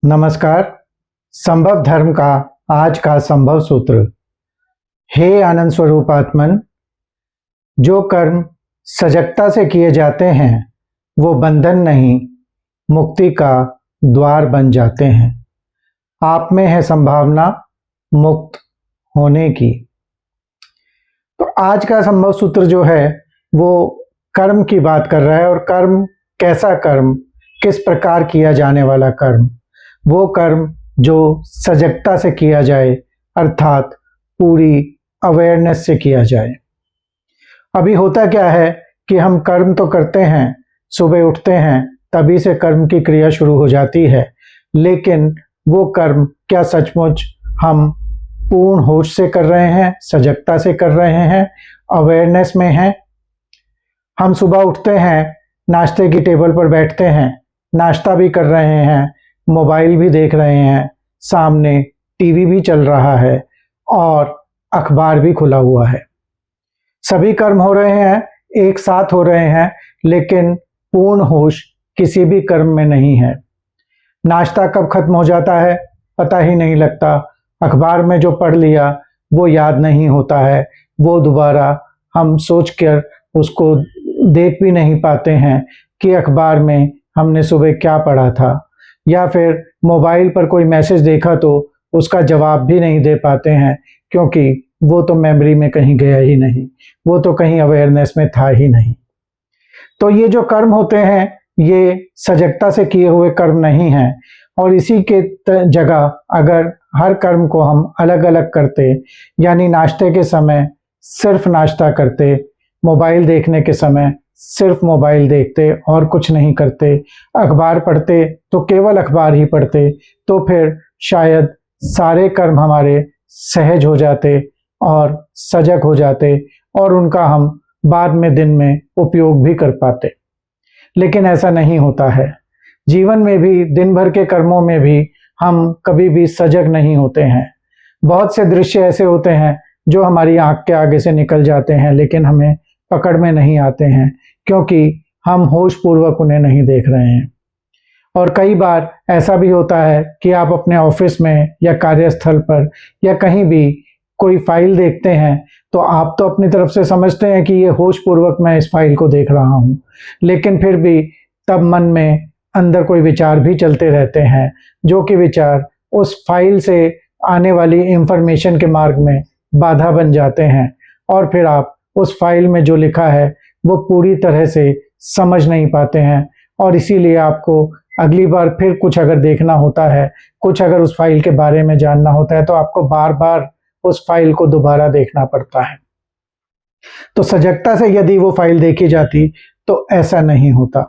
नमस्कार। संभव धर्म का आज का संभव सूत्र। हे आनंद स्वरूप आत्मन, जो कर्म सजगता से किए जाते हैं वो बंधन नहीं, मुक्ति का द्वार बन जाते हैं। आप में है संभावना मुक्त होने की। तो आज का संभव सूत्र जो है वो कर्म की बात कर रहा है, और कर्म कैसा कर्म, किस प्रकार किया जाने वाला कर्म, वो कर्म जो सजगता से किया जाए, अर्थात पूरी अवेयरनेस से किया जाए। अभी होता क्या है कि हम कर्म तो करते हैं, सुबह उठते हैं तभी से कर्म की क्रिया शुरू हो जाती है, लेकिन वो कर्म क्या सचमुच हम पूर्ण होश से कर रहे हैं, सजगता से कर रहे हैं, अवेयरनेस में हैं? हम सुबह उठते हैं, नाश्ते की टेबल पर बैठते हैं, नाश्ता भी कर रहे हैं, मोबाइल भी देख रहे हैं, सामने टीवी भी चल रहा है और अखबार भी खुला हुआ है। सभी कर्म हो रहे हैं, एक साथ हो रहे हैं, लेकिन पूर्ण होश किसी भी कर्म में नहीं है। नाश्ता कब खत्म हो जाता है पता ही नहीं लगता। अखबार में जो पढ़ लिया वो याद नहीं होता है, वो दोबारा हम सोचकर उसको देख भी नहीं पाते हैं कि अखबार में हमने सुबह क्या पढ़ा था। या फिर मोबाइल पर कोई मैसेज देखा तो उसका जवाब भी नहीं दे पाते हैं, क्योंकि वो तो मेमोरी में कहीं गया ही नहीं, वो तो कहीं अवेयरनेस में था ही नहीं। तो ये जो कर्म होते हैं ये सजगता से किए हुए कर्म नहीं हैं, और इसी के जगह अगर हर कर्म को हम अलग अलग करते, यानी नाश्ते के समय सिर्फ नाश्ता करते, मोबाइल देखने के समय सिर्फ मोबाइल देखते और कुछ नहीं करते, अखबार पढ़ते तो केवल अखबार ही पढ़ते, तो फिर शायद सारे कर्म हमारे सहज हो जाते और सजग हो जाते, और उनका हम बाद में दिन में उपयोग भी कर पाते। लेकिन ऐसा नहीं होता है। जीवन में भी, दिन भर के कर्मों में भी हम कभी भी सजग नहीं होते हैं। बहुत से दृश्य ऐसे होते हैं जो हमारी आंख के आगे से निकल जाते हैं, लेकिन हमें पकड़ में नहीं आते हैं, क्योंकि हम होश पूर्वक उन्हें नहीं देख रहे हैं। और कई बार ऐसा भी होता है कि आप अपने ऑफिस में या कार्यस्थल पर या कहीं भी कोई फाइल देखते हैं, तो आप तो अपनी तरफ से समझते हैं कि ये होश पूर्वक मैं इस फाइल को देख रहा हूँ, लेकिन फिर भी तब मन में अंदर कोई विचार भी चलते रहते हैं, जो कि विचार उस फाइल से आने वाली इंफॉर्मेशन के मार्ग में बाधा बन जाते हैं, और फिर आप उस फाइल में जो लिखा है वो पूरी तरह से समझ नहीं पाते हैं, और इसीलिए आपको अगली बार फिर कुछ अगर देखना होता है, कुछ अगर उस फाइल के बारे में जानना होता है, तो आपको बार बार उस फाइल को दोबारा देखना पड़ता है। तो सजगता से यदि वो फाइल देखी जाती तो ऐसा नहीं होता।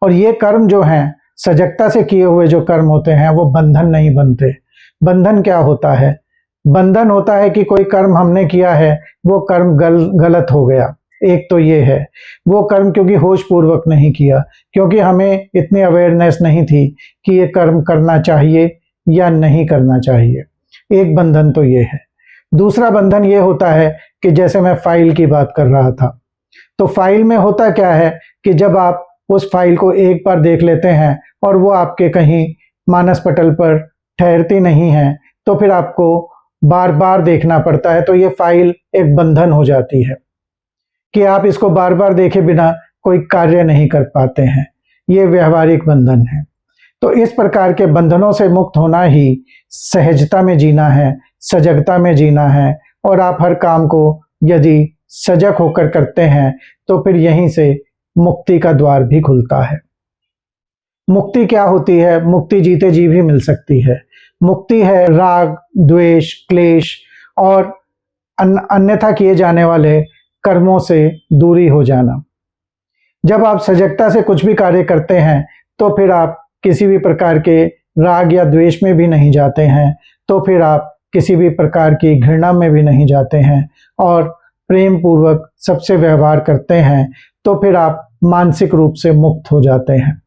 और ये कर्म जो हैं, सजगता से किए हुए जो कर्म होते हैं, वो बंधन नहीं बनते। बंधन क्या होता है? बंधन होता है कि कोई कर्म हमने किया है, वो कर्म गलत हो गया। एक तो ये है, वो कर्म क्योंकि होश पूर्वक नहीं किया, क्योंकि हमें इतनी अवेयरनेस नहीं थी कि ये कर्म करना चाहिए या नहीं करना चाहिए। एक बंधन तो ये है। दूसरा बंधन ये होता है कि जैसे मैं फाइल की बात कर रहा था, तो फाइल में होता क्या है कि जब आप उस फाइल को एक बार देख लेते हैं और वो आपके कहीं मानस पटल पर ठहरती नहीं है, तो फिर आपको बार बार देखना पड़ता है। तो ये फाइल एक बंधन हो जाती है कि आप इसको बार बार देखे बिना कोई कार्य नहीं कर पाते हैं। ये व्यवहारिक बंधन है। तो इस प्रकार के बंधनों से मुक्त होना ही सहजता में जीना है, सजगता में जीना है। और आप हर काम को यदि सजग होकर करते हैं तो फिर यहीं से मुक्ति का द्वार भी खुलता है। मुक्ति क्या होती है? मुक्ति जीते जी भी मिल सकती है। मुक्ति है राग, द्वेष, क्लेश और अन्यथा किए जाने वाले कर्मों से दूरी हो जाना। जब आप सजगता से कुछ भी कार्य करते हैं तो फिर आप किसी भी प्रकार के राग या द्वेष में भी नहीं जाते हैं, तो फिर आप किसी भी प्रकार की घृणा में भी नहीं जाते हैं, और प्रेम पूर्वक सबसे व्यवहार करते हैं, तो फिर आप मानसिक रूप से मुक्त हो जाते हैं।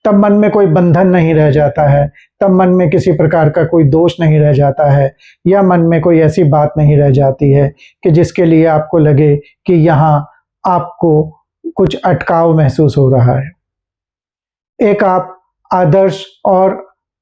तब मन में कोई बंधन नहीं रह जाता है, तब मन में किसी प्रकार का कोई दोष नहीं रह जाता है, या मन में कोई ऐसी बात नहीं रह जाती है कि जिसके लिए आपको लगे कि यहाँ आपको कुछ अटकाव महसूस हो रहा है। एक आप आदर्श और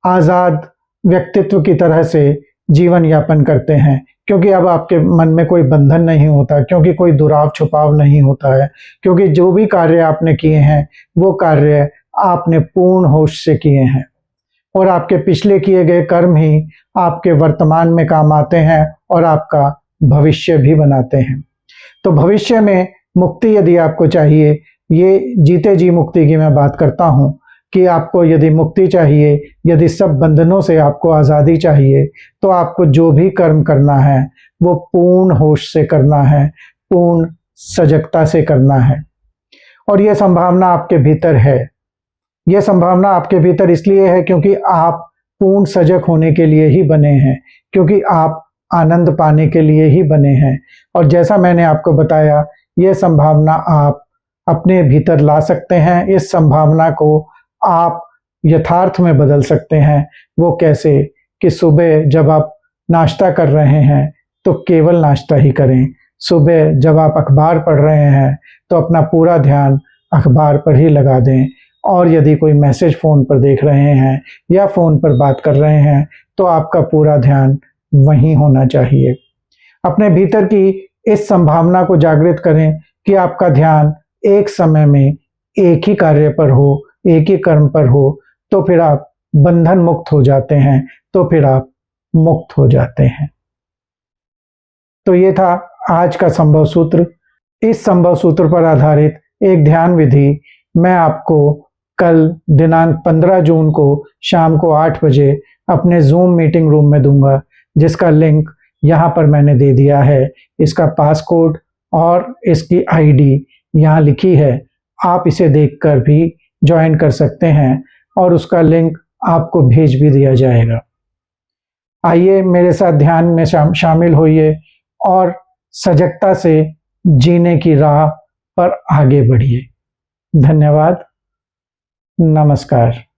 आज़ाद व्यक्तित्व की तरह से जीवन यापन करते हैं, क्योंकि अब आपके मन में कोई बंधन नहीं होता, क्योंकि कोई दुराव छुपाव नहीं होता है, क्योंकि जो भी कार्य आपने किए हैं वो कार्य आपने पूर्ण होश से किए हैं और आपके पिछले किए गए कर्म ही आपके वर्तमान में काम आते हैं और आपका भविष्य भी बनाते हैं। तो भविष्य में मुक्ति यदि आपको चाहिए, ये जीते जी मुक्ति की मैं बात करता हूँ कि आपको यदि मुक्ति चाहिए, यदि सब बंधनों से आपको आज़ादी चाहिए, तो आपको जो भी कर्म करना है वो पूर्ण होश से करना है, पूर्ण सजगता से करना है। और ये संभावना आपके भीतर है। ये संभावना आपके भीतर इसलिए है क्योंकि आप पूर्ण सजग होने के लिए ही बने हैं, क्योंकि आप आनंद पाने के लिए ही बने हैं। और जैसा मैंने आपको बताया, ये संभावना आप अपने भीतर ला सकते हैं। इस संभावना को आप यथार्थ में बदल सकते हैं। वो कैसे कि सुबह जब आप नाश्ता कर रहे हैं तो केवल नाश्ता ही करें। सुबह जब आप अखबार पढ़ रहे हैं तो अपना पूरा ध्यान अखबार पर ही लगा दें। और यदि कोई मैसेज फ़ोन पर देख रहे हैं या फ़ोन पर बात कर रहे हैं तो आपका पूरा ध्यान वहीं होना चाहिए। अपने भीतर की इस संभावना को जागृत करें कि आपका ध्यान एक समय में एक ही कार्य पर हो, एक ही कर्म पर हो, तो फिर आप बंधन मुक्त हो जाते हैं, तो फिर आप मुक्त हो जाते हैं। तो ये था आज का संभव सूत्र। इस संभव सूत्र पर आधारित एक ध्यान विधि मैं आपको कल दिनांक 15 जून को शाम को 8 बजे अपने जूम मीटिंग रूम में दूंगा, जिसका लिंक यहाँ पर मैंने दे दिया है। इसका पासकोड और इसकी आईडी यहाँ लिखी है। आप इसे देखकर भी ज्वाइन कर सकते हैं और उसका लिंक आपको भेज भी दिया जाएगा। आइए मेरे साथ ध्यान में शामिल होइए और सजगता से जीने की राह पर आगे बढ़िए। धन्यवाद। नमस्कार।